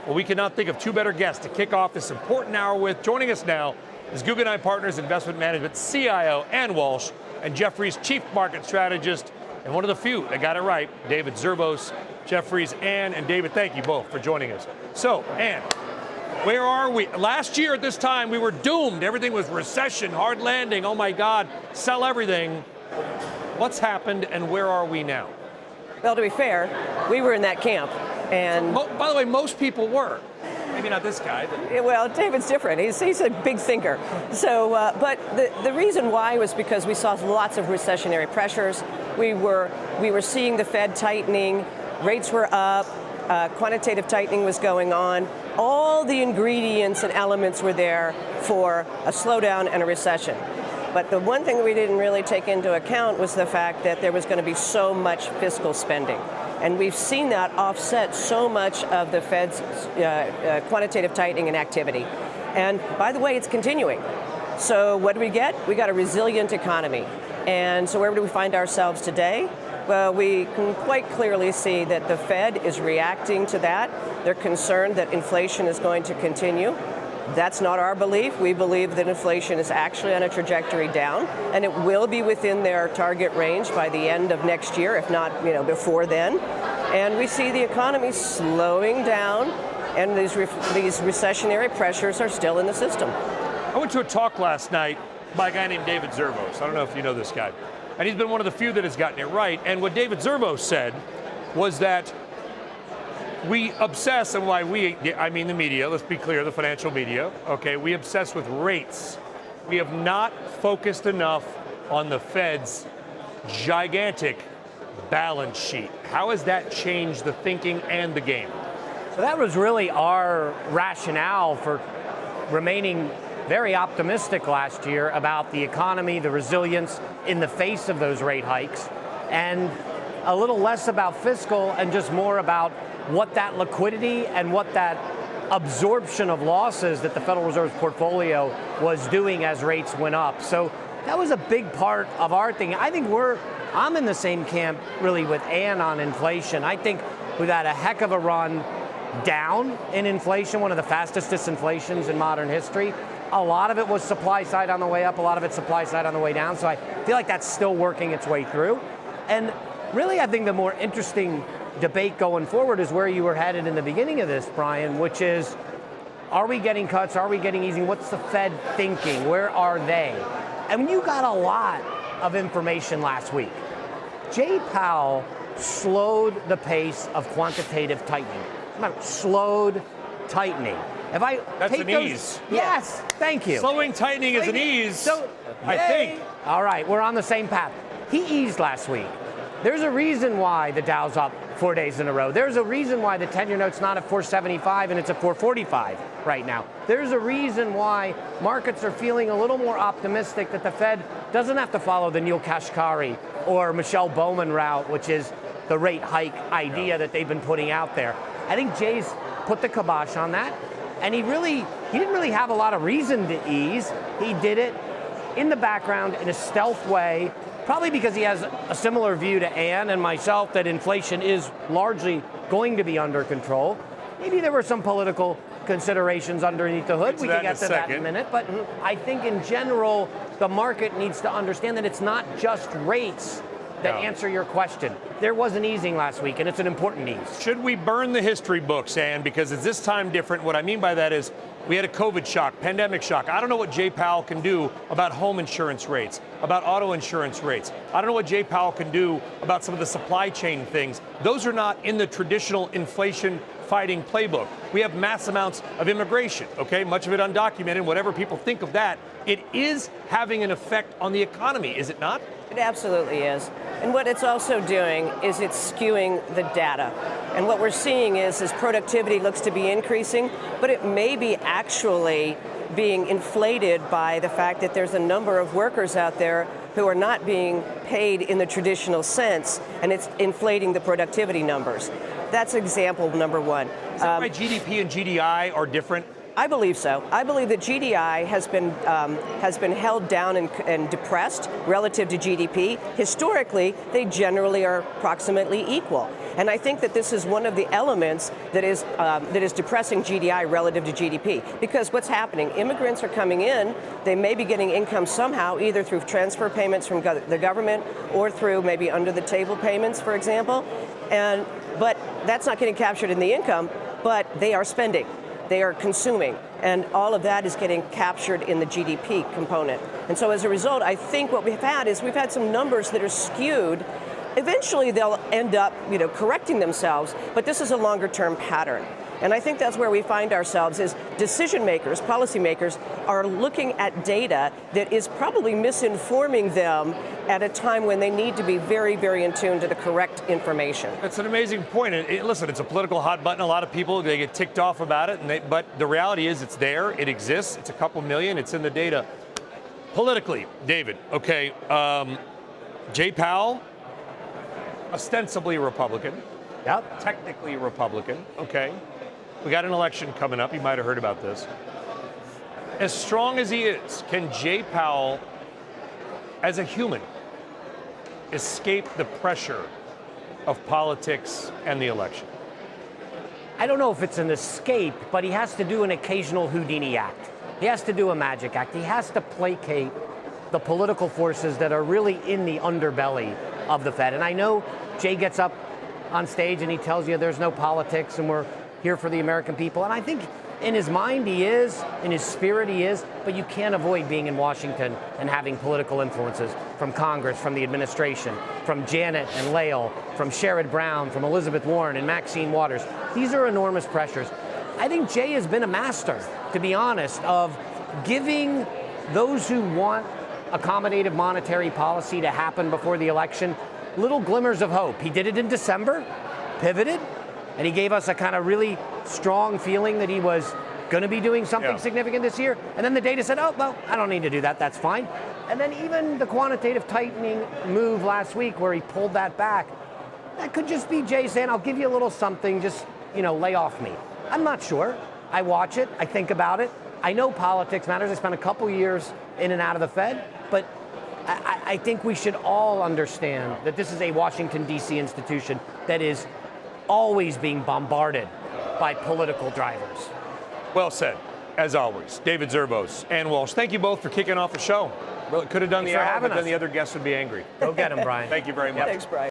Well, we cannot think of two better guests to kick off this important hour with. Joining us now is Guggenheim Partners Investment Management CIO Ann Walsh and Jefferies Chief Market Strategist, and one of the few that got it right, David Zervos. Jefferies, Ann, and David, thank you both for joining us. So, Ann, where are we? Last year at this time, we were doomed. Everything was recession, hard landing, oh my God, sell everything. What's happened and where are we now? Well, to be fair, we were in that camp. And by the way, most people were. Maybe not this guy. But. Well, David's different. He's a big thinker. So, but the reason why was because we saw lots of recessionary pressures. We were seeing the Fed tightening, rates were up, quantitative tightening was going on. All the ingredients and elements were there for a slowdown and a recession. But the one thing we didn't really take into account was the fact that there was going to be so much fiscal spending. And we've seen that offset so much of the Fed's quantitative tightening and activity. And by the way, it's continuing. So what do we get? We got a resilient economy. And so where do we find ourselves today? Well, we can quite clearly see that the Fed is reacting to that. They're concerned that inflation is going to continue. That's not our belief. We believe that inflation is actually on a trajectory down, and it will be within their target range by the end of next year, if not, before then. And we see the economy slowing down, and these recessionary pressures are still in the system. I went to a talk last night by a guy named David Zervos. I don't know if you know this guy. And he's been one of the few that has gotten it right. And what David Zervos said was that we obsess, and by we, I mean the media, let's be clear, the financial media, okay, we obsess with rates. We have not focused enough on the Fed's gigantic balance sheet. How has that changed the thinking and the game? So that was really our rationale for remaining very optimistic last year about the economy, the resilience in the face of those rate hikes, and a little less about fiscal and just more about what that liquidity and what that absorption of losses that the Federal Reserve's portfolio was doing as rates went up. So that was a big part of our thing. I think I'm in the same camp really with Ann on inflation. I think we've had a heck of a run down in inflation, one of the fastest disinflations in modern history. A lot of it was supply side on the way up, a lot of it supply side on the way down. So I feel like that's still working its way through. And really, I think the more interesting debate going forward is where you were headed in the beginning of this, Brian, which is, are we getting cuts? Are we getting easing? What's the Fed thinking? Where are they? And you got a lot of information last week. Jay Powell slowed the pace of quantitative tightening. Slowed tightening. If I That's take an those, ease. Yes, thank you. Slowing tightening is an ease, So, I think. All right, we're on the same path. He eased last week. There's a reason why the Dow's up 4 days in a row. There's a reason why the 10-year note's not at 475 and it's at 445 right now. There's a reason why markets are feeling a little more optimistic that the Fed doesn't have to follow the Neil Kashkari or Michelle Bowman route, which is the rate hike idea that they've been putting out there. I think Jay's put the kibosh on that, and he didn't really have a lot of reason to ease. He did it in the background in a stealth way, probably because he has a similar view to Ann and myself that inflation is largely going to be under control. Maybe there were some political considerations underneath the hood. We can get to that in a minute. But I think in general, the market needs to understand that it's not just rates that answer your question. There was an easing last week, and it's an important ease. Should we burn the history books, Ann? Because is this time different? What I mean by that is we had a COVID shock, pandemic shock. I don't know what Jay Powell can do about home insurance rates, about auto insurance rates. I don't know what Jay Powell can do about some of the supply chain things. Those are not in the traditional inflation fighting playbook. We have mass amounts of immigration, okay? Much of it undocumented, whatever people think of that. It is having an effect on the economy, is it not? It absolutely is. And what it's also doing is it's skewing the data. And what we're seeing is productivity looks to be increasing, but it may be actually being inflated by the fact that there's a number of workers out there who are not being paid in the traditional sense, and it's inflating the productivity numbers. That's example number one. Is that why GDP and GDI are different? I believe so. I believe that GDI has been held down and depressed relative to GDP. Historically, they generally are approximately equal. And I think that this is one of the elements that is depressing GDI relative to GDP. Because what's happening, immigrants are coming in, they may be getting income somehow, either through transfer payments from the government or through maybe under the table payments, for example. But that's not getting captured in the income, but they are spending. They are consuming, and all of that is getting captured in the GDP component. And so as a result, I think what we've had some numbers that are skewed. Eventually they'll end up, correcting themselves, but this is a longer term pattern. And I think that's where we find ourselves is decision makers, policymakers are looking at data that is probably misinforming them at a time when they need to be very, very in tune to the correct information. That's an amazing point. And listen, it's a political hot button. A lot of people, they get ticked off about it, but the reality is it's there, it exists, it's a couple million, it's in the data. Politically, David, okay, Jay Powell, ostensibly Republican. Yep. Technically Republican, okay. We got an election coming up. You might have heard about this. As strong as he is, can Jay Powell, as a human, escape the pressure of politics and the election? I don't know if it's an escape, but he has to do an occasional Houdini act. He has to do a magic act. He has to placate the political forces that are really in the underbelly of the Fed. And I know Jay gets up on stage and he tells you there's no politics and we're here for the American people. And I think in his mind he is, in his spirit he is, but you can't avoid being in Washington and having political influences from Congress, from the administration, from Janet and Lael, from Sherrod Brown, from Elizabeth Warren and Maxine Waters. These are enormous pressures. I think Jay has been a master, to be honest, of giving those who want accommodative monetary policy to happen before the election little glimmers of hope. He did it in December, pivoted, and he gave us a kind of really strong feeling that he was going to be doing something significant this year. And then the data said, oh, well, I don't need to do that. That's fine. And then even the quantitative tightening move last week where he pulled that back, that could just be Jay saying, I'll give you a little something, just, lay off me. I'm not sure. I watch it. I think about it. I know politics matters. I spent a couple years in and out of the Fed, but I think we should all understand that this is a Washington, D.C. institution that is always being bombarded by political drivers. Well said, as always. David Zervos and Walsh, thank you both for kicking off the show. Well, it could have done the hour, but then the other guests would be angry. Go get him, Brian. Thank you very much. Thanks, Brian.